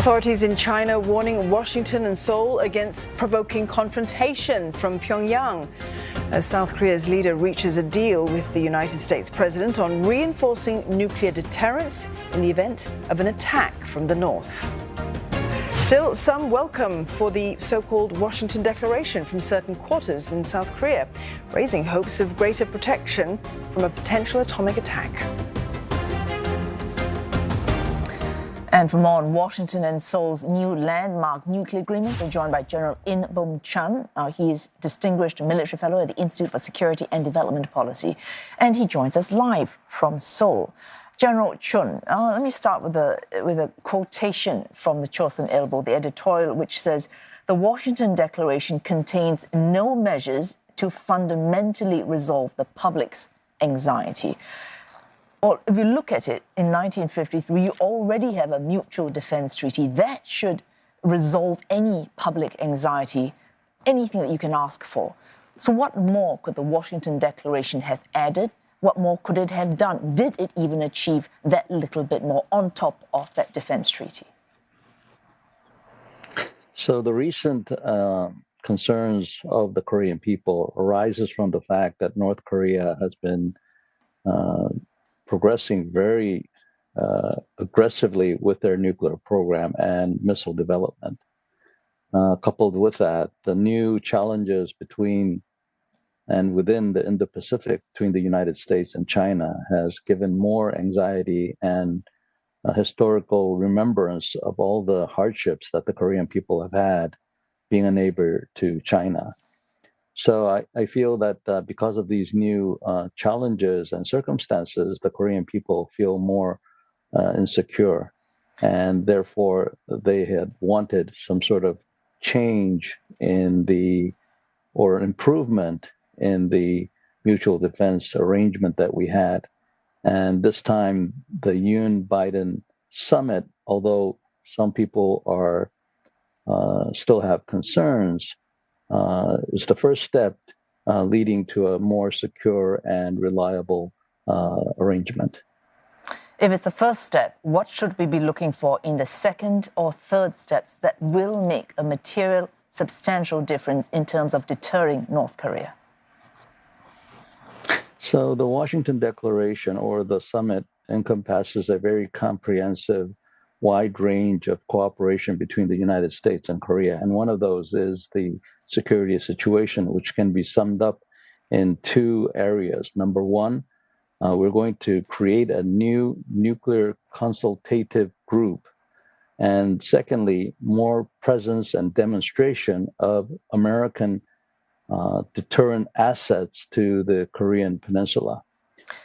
Authorities in China warning Washington and Seoul against provoking confrontation from Pyongyang as South Korea's leader reaches a deal with the United States president on reinforcing nuclear deterrence in the event of an attack from the north. Still, some welcome for the so-called Washington Declaration from certain quarters in South Korea, raising hopes of greater protection from a potential atomic attack. And for more on Washington and Seoul's new landmark nuclear agreement, we're joined by General In Bom-chun. He is Distinguished Military Fellow at the Institute for Security and Development Policy, and he joins us live from Seoul. General Chun, let me start with a quotation from the Chosun Ilbo, the editorial, which says, "The Washington Declaration contains no measures to fundamentally resolve the public's anxiety." Well, if you look at it, in 1953, you already have a mutual defense treaty that should resolve any public anxiety, anything that you can ask for. So what more could the Washington Declaration have added? What more could it have done? Did it even achieve that little bit more on top of that defense treaty? So the recent concerns of the Korean people arises from the fact that North Korea has been progressing very aggressively with their nuclear program and missile development. Coupled with that, the new challenges between and within the Indo-Pacific between the United States and China has given more anxiety and a historical remembrance of all the hardships that the Korean people have had being a neighbor to China. So I feel that because of these new challenges and circumstances, the Korean people feel more insecure, and therefore they had wanted some sort of change or improvement in the mutual defense arrangement that we had. And this time, the Yoon-Biden summit, although some people are still have concerns, is the first step leading to a more secure and reliable arrangement. If it's the first step, what should we be looking for in the second or third steps that will make a material, substantial difference in terms of deterring North Korea? So the Washington Declaration, or the summit, encompasses a very comprehensive, wide range of cooperation between the United States and Korea. And one of those is the security situation, which can be summed up in two areas. Number one, we're going to create a new nuclear consultative group. And secondly, more presence and demonstration of American deterrent assets to the Korean Peninsula.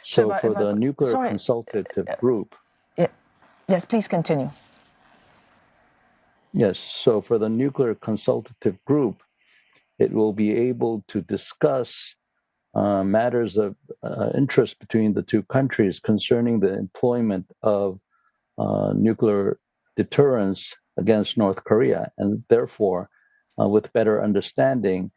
So for the nuclear consultative group. Yes, please continue. Yes, so for the nuclear consultative group, it will be able to discuss matters of interest between the two countries concerning the employment of nuclear deterrence against North Korea. And therefore, with better understanding,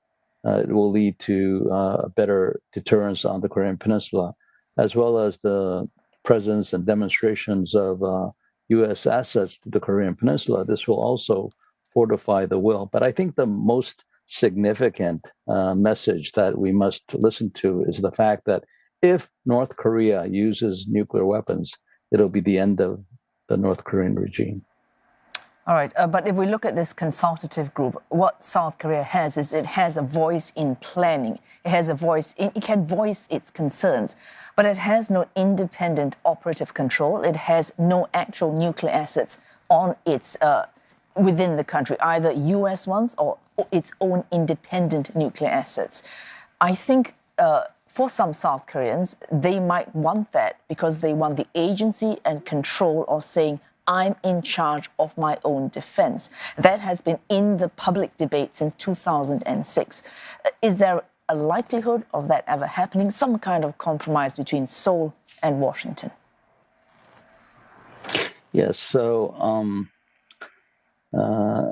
it will lead to better deterrence on the Korean Peninsula, as well as the presence and demonstrations of U.S. assets to the Korean Peninsula. This will also fortify the will. But I think the most significant message that we must listen to is the fact that if North Korea uses nuclear weapons, it'll be the end of the North Korean regime. All right, but if we look at this consultative group, what South Korea has is it has a voice in planning. It has a voice, it can voice its concerns, but it has no independent operative control. It has no actual nuclear assets on its within the country, either U.S. ones or its own independent nuclear assets. I think for some South Koreans, they might want that because they want the agency and control of saying, I'm in charge of my own defense. That has been in the public debate since 2006. Is there a likelihood of that ever happening, some kind of compromise between Seoul and Washington? Yes, so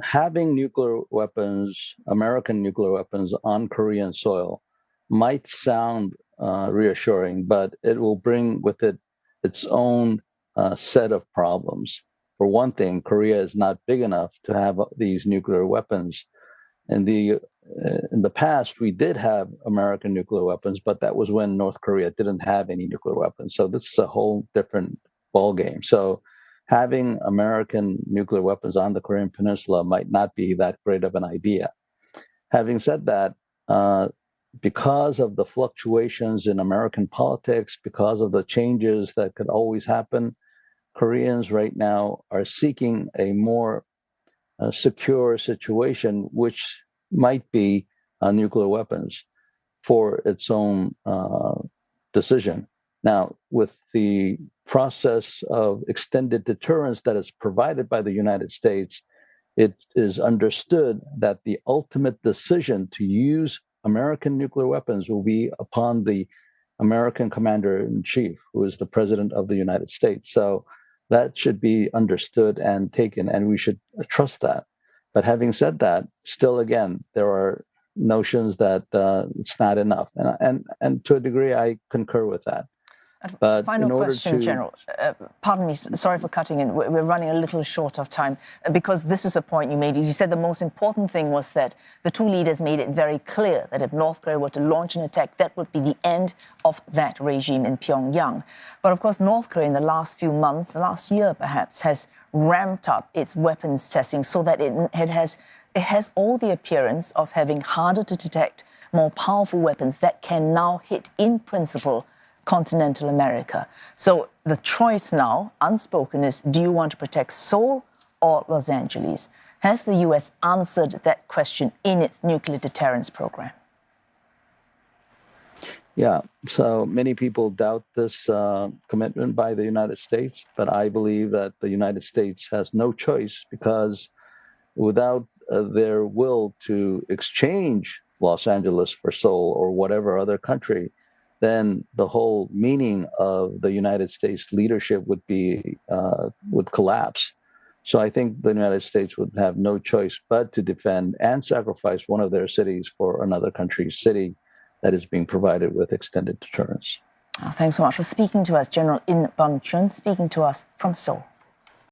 having nuclear weapons, American nuclear weapons on Korean soil might sound reassuring, but it will bring with it its own set of problems. For one thing, Korea is not big enough to have these nuclear weapons. In the past, we did have American nuclear weapons, but that was when North Korea didn't have any nuclear weapons. So this is a whole different ballgame. So having American nuclear weapons on the Korean Peninsula might not be that great of an idea. Having said that, because of the fluctuations in American politics, because of the changes that could always happen, Koreans right now are seeking a more secure situation, which might be nuclear weapons for its own decision. Now, with the process of extended deterrence that is provided by the United States, it is understood that the ultimate decision to use American nuclear weapons will be upon the American commander-in-chief, who is the president of the United States. So that should be understood and taken, and we should trust that. But having said that, still, again, there are notions that it's not enough. And to a degree, I concur with that. But final question, General. Pardon me, sorry for cutting in. We're running a little short of time because this is a point you made. You said the most important thing was that the two leaders made it very clear that if North Korea were to launch an attack, that would be the end of that regime in Pyongyang. But of course, North Korea in the last few months, the last year perhaps, has ramped up its weapons testing so that it has all the appearance of having harder to detect, more powerful weapons that can now hit, in principle, continental America. So the choice now, unspoken, is do you want to protect Seoul or Los Angeles? Has the US answered that question in its nuclear deterrence program? Yeah, so many people doubt this commitment by the United States, but I believe that the United States has no choice because without their will to exchange Los Angeles for Seoul or whatever other country, then the whole meaning of the United States leadership would collapse. So I think the United States would have no choice but to defend and sacrifice one of their cities for another country's city that is being provided with extended deterrence. Thanks so much for speaking to us, General In Bum-chun, speaking to us from Seoul.